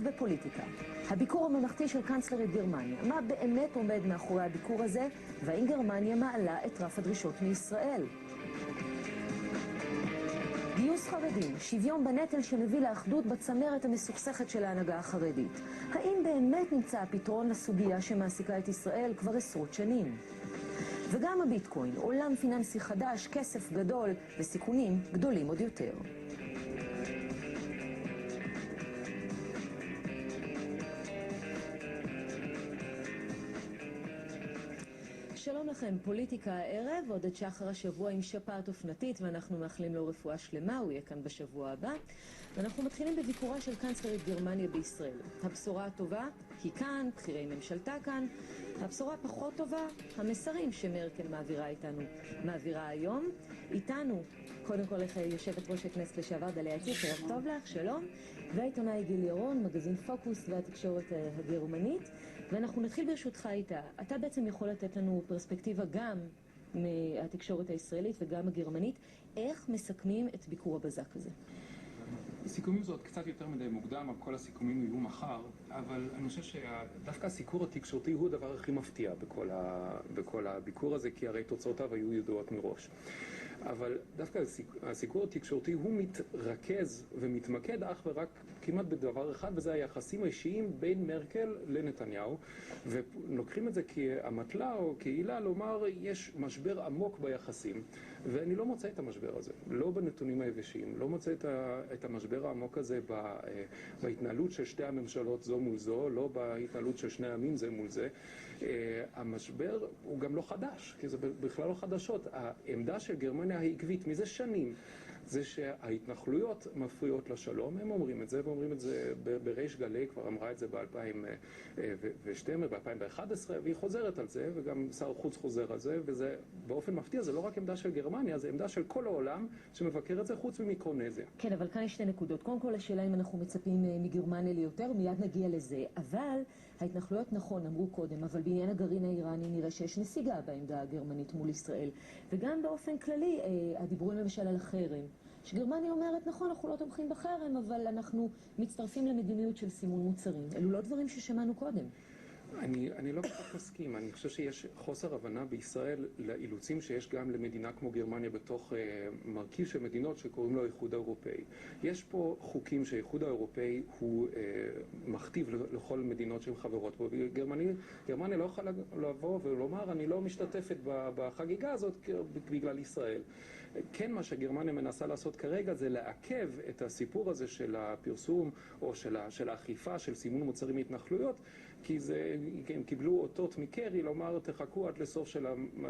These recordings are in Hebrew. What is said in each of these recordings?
עכשיו בפוליטיקה. הביקור הממלכתי של קנצלרית גרמניה. מה באמת עומד מאחורי הביקור הזה, והאם גרמניה מעלה את רף הדרישות מישראל? גיוס חרדים, שוויון בנטל שמביא לאחדות בצמרת המסוכסכת של ההנהגה החרדית. האם באמת נמצא הפתרון לסוגיה שמעסיקה את ישראל כבר עשרות שנים? וגם הביטקוין, עולם פיננסי חדש, כסף גדול וסיכונים גדולים עוד יותר. שלום לכם, פוליטיקה הערב, עוד את שחר השבוע עם שפעת אופנתית, ואנחנו מאחלים לו רפואה שלמה, הוא יהיה כאן בשבוע הבא. ואנחנו מתחילים בביקורה של קנצלרית גרמניה בישראל. הבשורה הטובה היא כאן, בכירי ממשלתה כאן. הבשורה פחות טובה, המסרים שמרקל מעבירה היום. איתנו, קודם כל יושבת ראש הכנסת לשעבר דליה איציק, ערב טוב לך, שלום. והעיתונאי גיל ירון, מגזין פוקוס והתקשורת הגרמנית. ואנחנו נתחיל ברשותך איתה. אתה בעצם יכול לתת לנו פרספקטיבה גם מהתקשורת הישראלית וגם הגרמנית. איך מסכמים את ביקור הבזק הזה? סיכומים זה עוד קצת יותר מדי מוקדם, כל הסיכומים יהיו מחר, אבל אני חושב שדווקא הסיקור התקשורתי הוא הדבר הכי מפתיע בכל הביקור הזה, כי הרי תוצאותיו היו ידועות מראש. אבל דווקא הסיקור התקשורתי הוא מתרכז ומתמקד אך ורק כמעט בדבר אחד, וזה היחסים האישיים בין מרקל לנתניהו, ולוקחים את זה כאמתלה או כעילה לומר יש משבר עמוק ביחסים, ואני לא מוצא את המשבר הזה, לא בנתונים היבשים, לא מוצא את המשבר העמוק הזה בהתנהלות של שתי הממשלות זו מול זו, לא בהתנהלות של שני העמים זה מול זה. המשבר הוא גם לא חדש, כי זה בכלל לא חדשות. העמדה של גרמניה העקבית מזה שנים זה שההתנחלויות מפריעות לשלום, הם אומרים את זה, ואומרים את זה בריש גלי, כבר אמרה את זה ב-2012, ב-2011, והיא חוזרת על זה, וגם שר החוץ חוזר על זה, וזה באופן מפתיע, זה לא רק עמדה של גרמניה, זה עמדה של כל העולם שמבקר את זה חוץ ממיקרונזיה. כן, אבל כאן יש שתי נקודות. קודם כל, השאלה אם אנחנו מצפים מגרמניה ליותר, מיד נגיע לזה. אבל ההתנחלויות נכון, אמרו קודם, אבל בעניין הגרעין האיראני נראה שיש נסיגה בעמדה הגרמנית מול ישראל. וגם באופן כללי, הדיבורים למשל על החרם. שגרמניה אומרת, נכון, אנחנו לא תומכים בחרם, אבל אנחנו מצטרפים למדיניות של סימון מוצרים. אלו לא דברים ששמענו קודם. אני לא כל כך מסכים. אני חושב שיש חוסר הבנה בישראל לאילוצים שיש גם למדינה כמו גרמניה בתוך מרכיב של מדינות שקוראים לו האיחוד האירופאי. יש פה חוקים שהאיחוד האירופאי הוא מכתיב לכל מדינות שהן חברות בו. גרמניה לא יכולה לבוא ולומר, אני לא משתתפת בחגיגה הזאת בגלל ישראל. כן, מה שגרמניה מנסה לעשות כרגע זה לעכב את הסיפור הזה של הפרסום או של האכיפה של סימון מוצרים מהתנחלויות, כי הם קיבלו אותות מקרי לומר תחכו עד לסוף של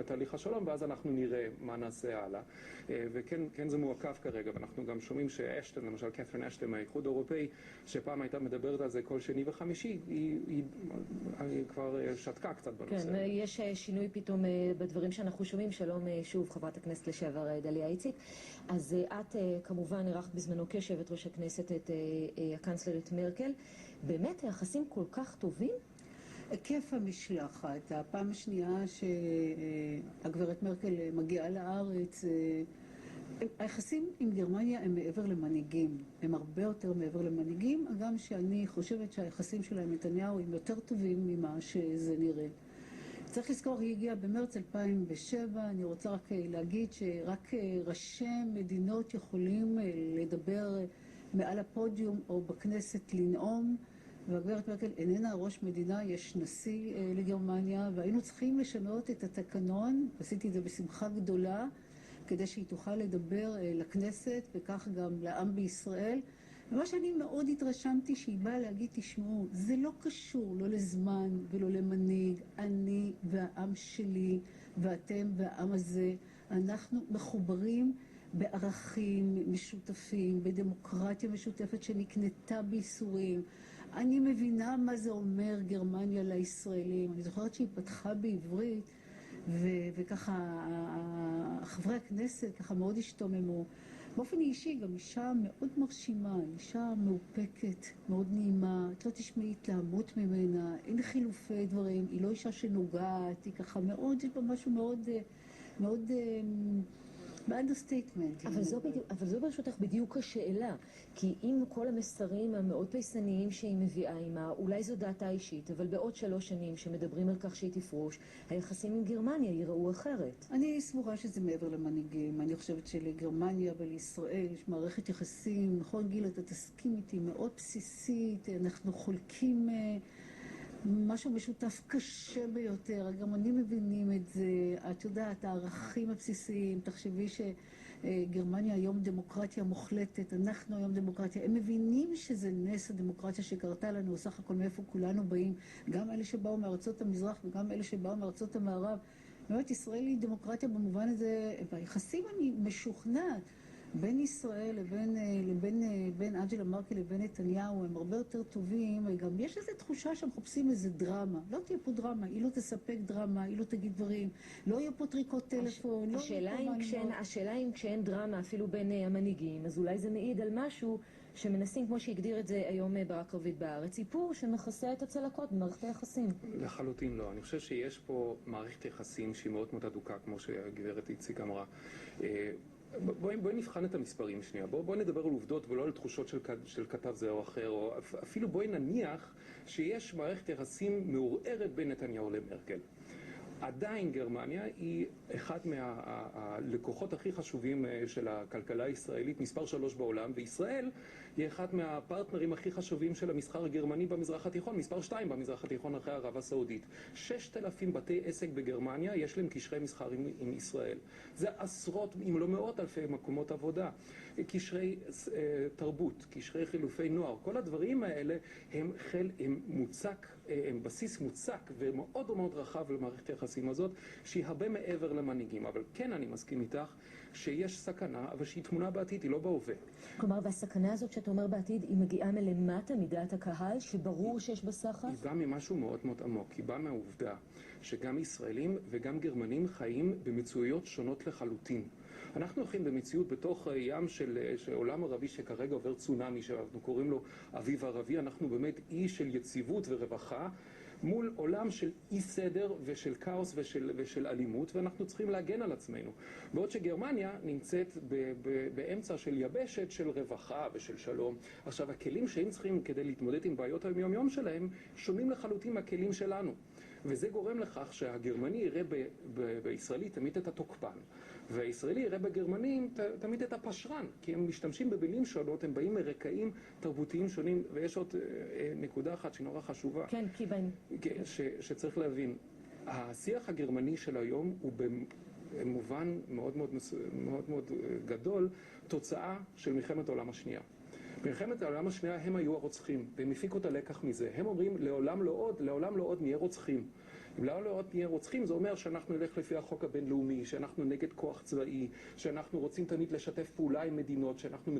תהליך השלום ואז אנחנו נראה מה נעשה הלאה. וכן זה מועקב כרגע, ואנחנו גם שומעים שאשטן, למשל קת'רין אשטן מהאיחוד האירופאי, שפעם הייתה מדברת על זה כל שני וחמישי, היא כבר שתקה קצת בנושא. כן, יש שינוי פתאום בדברים שאנחנו שומעים. שלום שוב חברת הכנסת לשעבר דליה איציק. אז את כמובן ערכת בזמנו כיושבת ראש הכנסת את הקנצלרית מרקל. באמת היחסים כל כך טובים? היקף המשלחת, הפעם השנייה שהגברת מרקל מגיעה לארץ, היחסים עם גרמניה הם מעבר למנהיגים, הם הרבה יותר מעבר למנהיגים, גם שאני חושבת שהיחסים שלה עם נתניהו הם יותר טובים ממה שזה נראה. צריך לזכור, היא הגיעה במרץ 2007, אני רוצה רק להגיד שרק ראשי מדינות יכולים לדבר מעל הפודיום או בכנסת לנאום, והגברת מרקל איננה ראש מדינה, יש נשיא לגרמניה, והיינו צריכים לשנות את התקנון, עשיתי את זה בשמחה גדולה, כדי שהיא תוכל לדבר לכנסת וכך גם לעם בישראל. ומה שאני מאוד התרשמתי שהיא באה להגיד, תשמעו, זה לא קשור לא לזמן ולא למנהיג, אני והעם שלי ואתם והעם הזה, אנחנו מחוברים בערכים משותפים, בדמוקרטיה משותפת שנקנתה בייסורים. אני מבינה מה זה אומר גרמניה לישראלים. אני זוכרת שהיא פתחה בעברית, וככה חברי הכנסת ככה מאוד השתוממו. באופן אישי גם אישה מאוד מרשימה, אישה מאופקת, מאוד נעימה, את לא תשמעי התלהמות ממנה, אין חילופי דברים, היא לא אישה שנוגעת, היא ככה מאוד, יש בה משהו מאוד באנדרסטייטמנט. אבל זו ברשותך בדיוק השאלה, כי אם כל המסרים המאוד פייסניים שהיא מביאה עימה, אולי זו דעתה אישית, אבל בעוד 3 שנים שמדברים על כך שהיא תפרוש, היחסים עם גרמניה ייראו אחרת. אני סבורה שזה מעבר למנהיגים. אני חושבת שלגרמניה ולישראל יש מערכת יחסים, נכון גיל, אתה תסכים איתי, מאוד בסיסית, אנחנו חולקים משהו משותף קשה ביותר, הגרמנים מבינים את זה, את יודעת, הערכים הבסיסיים, תחשבי שגרמניה היום דמוקרטיה מוחלטת, אנחנו היום דמוקרטיה, הם מבינים שזה נס הדמוקרטיה שקרתה לנו, סך הכל מאיפה כולנו באים, גם אלה שבאו מארצות המזרח וגם אלה שבאו מארצות המערב. באמת, ישראל היא דמוקרטיה במובן הזה, ביחסים אני משוכנעת, בין ישראל לבין אנג'לה מרקל לבין נתניהו הם הרבה יותר טובים, גם יש איזו תחושה שהם מחפשים איזה דרמה, לא תהיה פה דרמה, היא לא תספק דרמה, היא לא תגיד דברים, לא יהיה פה טריקות טלפון, השאלה אם כשאין דרמה אפילו בין המנהיגים, אז אולי זה מעיד על משהו שמנסים, כמו שהגדיר את זה היום ברק רביד בארץ, סיפור שמכסה את הצלקות במערכת היחסים. לחלוטין לא. אני חושב שיש פה מערכת יחסים שהיא מאוד מאוד אדוקה, כמו שהגברת איציק אמרה. בואי נבחן את המספרים שנייה, בואי נדבר על עובדות ולא על תחושות של כתב זה או אחר, או אפילו בואי נניח שיש מערכת יחסים מעורערת בין נתניהו למרקל. עדיין גרמניה היא אחד מהלקוחות הכי חשובים של הכלכלה הישראלית, מספר 3 בעולם, וישראל היא אחד מהפרטנרים הכי חשובים של המסחר הגרמני במזרח התיכון, מספר 2 במזרח התיכון אחרי ערב הסעודית. 6,000 בתי עסק בגרמניה יש להם קשרי מסחר עם ישראל. זה עשרות, אם לא מאות אלפי מקומות עבודה, קשרי תרבות, קשרי חילופי נוער, כל הדברים האלה הם בסיס מוצק ומאוד מאוד רחב למערכת היחסים הזאת, שהיא הרבה מעבר למנהיגים. אבל כן, אני מסכים איתך שיש סכנה, אבל שהיא תמונה בעתיד, היא לא בהווה. כלומר, והסכנה הזאת שאתה אומר בעתיד, היא מגיעה מלמטה, מדעת הקהל, שברור שיש בסחף? היא באה ממשהו מאוד מאוד עמוק. היא באה מהעובדה שגם ישראלים וגם גרמנים חיים במצויות שונות לחלוטין. אנחנו הולכים במציאות בתוך ים של עולם ערבי שכרגע עובר צונאמי, שאנחנו קוראים לו אביב ערבי. אנחנו באמת אי של יציבות ורווחה, מול עולם של אי סדר ושל כאוס ושל אלימות, ואנחנו צריכים להגן על עצמנו. בעוד שגרמניה נמצאת באמצע של יבשת של רווחה ושל שלום. עכשיו, הכלים שהם צריכים כדי להתמודד עם בעיות היום-יום שלהם, שונים לחלוטין מהכלים שלנו. וזה גורם לכך שהגרמני יראה בישראלי תמיד את התוקפן, והישראלי יראה בגרמנים תמיד את הפשרן, כי הם משתמשים במילים שונות, הם באים מרקעים תרבותיים שונים. ויש עוד נקודה אחת שהיא נורא חשובה. כן, כי בין... שצריך להבין, השיח הגרמני של היום הוא במובן מאוד מאוד, מאוד מאוד גדול תוצאה של מלחמת העולם השנייה. במלחמת העולם השנייה הם היו הרוצחים, והם הפיקו את הלקח מזה. הם אומרים, לעולם לא עוד נהיה רוצחים. אם לעולם לא עוד נהיה רוצחים, זה אומר שאנחנו נלך לפי החוק הבינלאומי, שאנחנו נגד כוח צבאי, שאנחנו רוצים תמיד לשתף פעולה עם מדינות, שאנחנו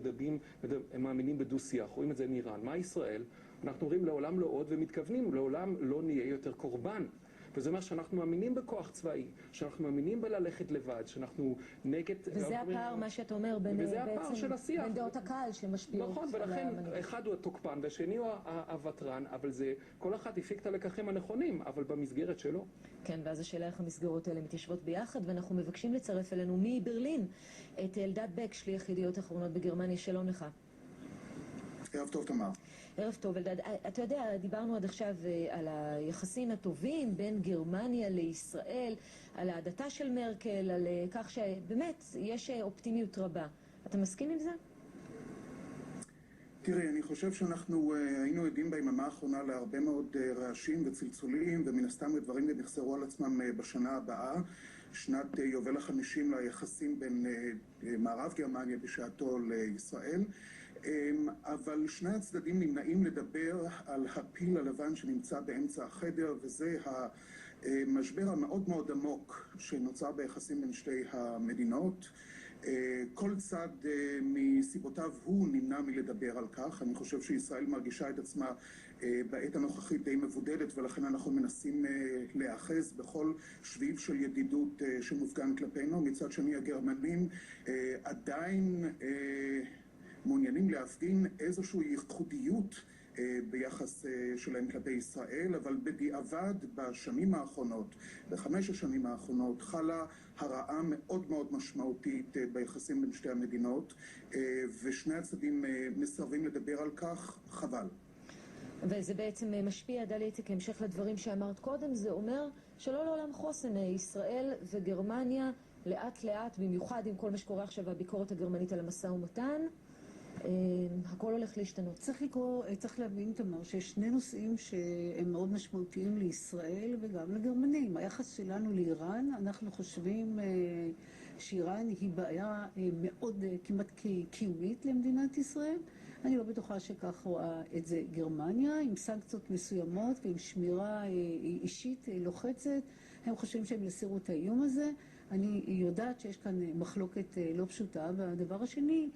מאמינים בדו-שיח, רואים את זה עם איראן. מה ישראל? אנחנו אומרים לעולם לא עוד, ומתכוונים, לעולם לא נהיה יותר קורבן. וזה אומר שאנחנו מאמינים בכוח צבאי, שאנחנו מאמינים בללכת לבד, שאנחנו נגד... וזה הפער, מה שאתה אומר, בין דעות הקהל שמשפיעות. נכון, ולכן אחד הוא התוקפן והשני הוא הוותרן, אבל זה, כל אחד הפיק את הלקחים הנכונים, אבל במסגרת שלו. כן, ואז השאלה איך המסגרות האלה מתיישבות ביחד, ואנחנו מבקשים לצרף אלינו מברלין את אלדד בק, שליח ידיעות אחרונות בגרמניה. שלום לך. ערב טוב, תמר. ערב טוב, אלדד. אתה יודע, דיברנו עד עכשיו על היחסים הטובים בין גרמניה לישראל, על העדתה של מרקל, על כך שבאמת יש אופטימיות רבה. אתה מסכים עם זה? תראי, אני חושב שאנחנו היינו עדים ביממה האחרונה להרבה מאוד רעשים וצלצולים, ומן הסתם הדברים גם יחזרו על עצמם בשנה הבאה, שנת יובל ה-50 ליחסים בין מערב גרמניה בשעתו לישראל. אבל שני הצדדים נמנעים לדבר על הפיל הלבן שנמצא באמצע החדר, וזה המשבר המאוד מאוד עמוק שנוצר ביחסים בין שתי המדינות. כל צד מסיבותיו הוא נמנע מלדבר על כך. אני חושב שישראל מרגישה את עצמה בעת הנוכחית די מבודדת, ולכן אנחנו מנסים להאחז בכל שביב של ידידות שמופגן כלפינו. מצד שני, הגרמנים עדיין מעוניינים להפגין איזושהי ייחודיות ביחס שלהם כלפי ישראל, אבל בדיעבד בשנים האחרונות, בחמש השנים האחרונות, חלה הרעה מאוד מאוד משמעותית ביחסים בין שתי המדינות, ושני הצדדים מסרבים לדבר על כך, חבל. וזה בעצם משפיע, דליה איציק, כהמשך לדברים שאמרת קודם, זה אומר שלא לעולם חוסן, ישראל וגרמניה לאט לאט, במיוחד עם כל מה שקורה עכשיו, הביקורת הגרמנית על המשא ומתן, הכל הולך להשתנות. צריך להבין, תמר, שיש שני נושאים שהם מאוד משמעותיים לישראל וגם לגרמנים. היחס שלנו לאיראן, אנחנו חושבים שאיראן היא בעיה מאוד כמעט קיומית למדינת ישראל. אני לא בטוחה שכך רואה את זה גרמניה, עם סנקציות מסוימות ועם שמירה אישית לוחצת. הם חושבים שהם יסירו את האיום הזה. אני יודעת שיש כאן מחלוקת לא פשוטה, והדבר השני,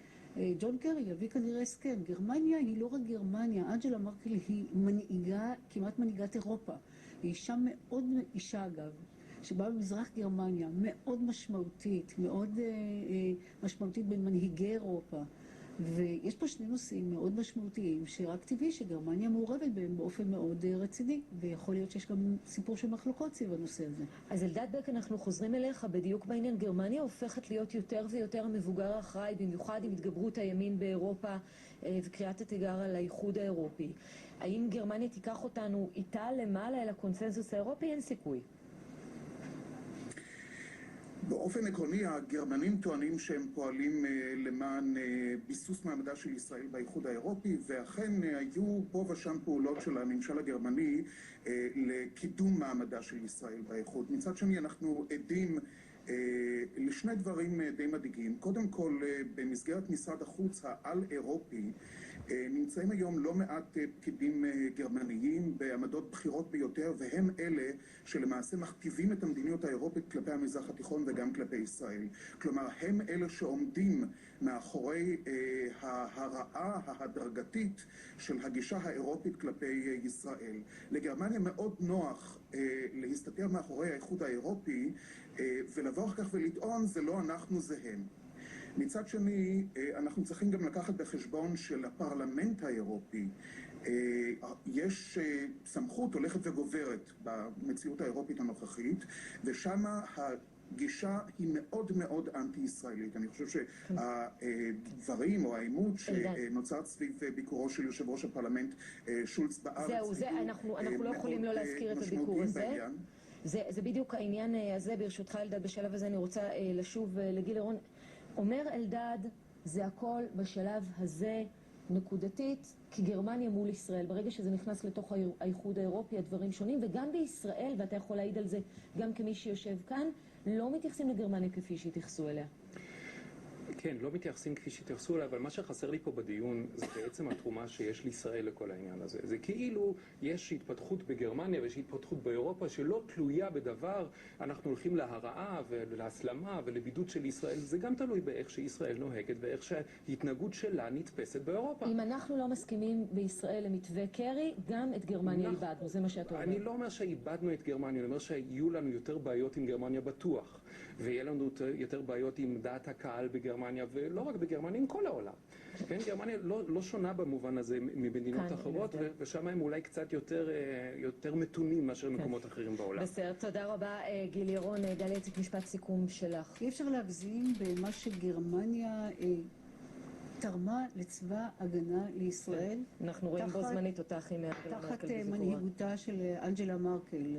ג'ון קרי יביא כנראה הסכם. גרמניה היא לא רק גרמניה, אנג'לה מרקל היא מנהיגה, כמעט מנהיגת אירופה. היא אישה מאוד, אישה אגב, שבאה במזרח גרמניה, מאוד משמעותית, מאוד משמעותית בין מנהיגי אירופה. ויש פה שני נושאים מאוד משמעותיים שרק טבעי שגרמניה מעורבת בהם באופן מאוד רציני, ויכול להיות שיש גם סיפור של מחלוקות סביב הנושא הזה. אז אלדד בק, אנחנו חוזרים אליך בדיוק בעניין. גרמניה הופכת להיות יותר ויותר המבוגר האחראי, במיוחד עם התגברות הימין באירופה וקריאת התיגר על האיחוד האירופי. האם גרמניה תיקח אותנו איתה למעלה אל הקונסנזוס האירופי? אין סיכוי. באופן עקרוני, הגרמנים טוענים שהם פועלים למען ביסוס מעמדה של ישראל באיחוד האירופי, ואכן היו פה ושם פעולות של הממשל הגרמני לקידום מעמדה של ישראל באיחוד. מצד שני, אנחנו עדים לשני דברים די מדאיגים. קודם כל, במסגרת משרד החוץ העל-אירופי, נמצאים היום לא מעט פקידים גרמניים בעמדות בחירות ביותר, והם אלה שלמעשה מכתיבים את המדיניות האירופית כלפי המזרח התיכון וגם כלפי ישראל. כלומר, הם אלה שעומדים מאחורי ההרעה ההדרגתית של הגישה האירופית כלפי ישראל. לגרמניה מאוד נוח להסתתר מאחורי האיחוד האירופי ולבוא אחר כך ולטעון זה לא אנחנו זה הם. מצד שני, אנחנו צריכים גם לקחת בחשבון שלפרלמנט האירופי יש סמכות הולכת וגוברת במציאות האירופית הנוכחית, ושם הגישה היא מאוד מאוד אנטי-ישראלית. אני חושב שהדברים או העימות שנוצר סביב ביקורו של יושב ראש הפרלמנט שולץ בארץ, זהו, אנחנו לא יכולים לא להזכיר את הביקור הזה. זה בדיוק העניין הזה. ברשותך אלדד, בשלב הזה אני רוצה לשוב לגיל לירון. אומר אלדד, זה הכל בשלב הזה נקודתית, כי גרמניה מול ישראל. ברגע שזה נכנס לתוך האיחוד האירופי, הדברים שונים, וגם בישראל, ואתה יכול להעיד על זה גם כמי שיושב כאן, לא מתייחסים לגרמניה כפי שהתייחסו אליה. כן, לא מתייחסים כפי שהתייחסו אליה, אבל מה שחסר לי פה בדיון זה בעצם התרומה שיש לישראל לכל העניין הזה. זה כאילו יש התפתחות בגרמניה ויש התפתחות באירופה שלא תלויה בדבר, אנחנו הולכים להרעה ולהסלמה ולבידוד של ישראל. זה גם תלוי באיך שישראל נוהגת ואיך שההתנהגות שלה נתפסת באירופה. אם אנחנו לא מסכימים בישראל למתווה קרי, גם את גרמניה איבדנו, זה מה שאתה אומר. אני לא אומר שאיבדנו את גרמניה, אני אומר שיהיו לנו יותר בעיות עם גרמניה בטוח. ויהיה לנו יותר בעיות עם דעת הקהל בגרמניה, ולא רק בגרמניה, עם כל העולם. כן, גרמניה לא שונה במובן הזה ממדינות אחרות, ושם הם אולי קצת יותר מתונים מאשר מקומות אחרים בעולם. בסדר, תודה רבה גיל לירון. דליה איציק, משפט סיכום שלך. אי אפשר להגזים במה שגרמניה תרמה לצבא הגנה לישראל. אנחנו רואים בו זמנית אותך עם תחת מנהיגותה של אנג'לה מרקל.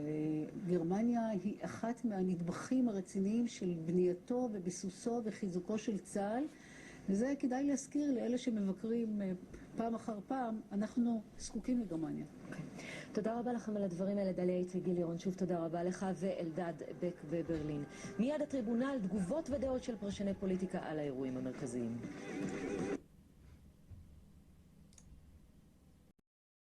גרמניה היא אחת מהנדבכים הרציניים של בנייתו וביסוסו וחיזוקו של צה"ל, וזה כדאי להזכיר לאלה שמבקרים פעם אחר פעם, אנחנו זקוקים לגרמניה. תודה רבה לכם על הדברים האלה, דליה איציק, גיל לירון, שוב תודה רבה לך, ואלדד בק בברלין. מיד הטריבונל, תגובות ודעות של פרשני פוליטיקה על האירועים המרכזיים.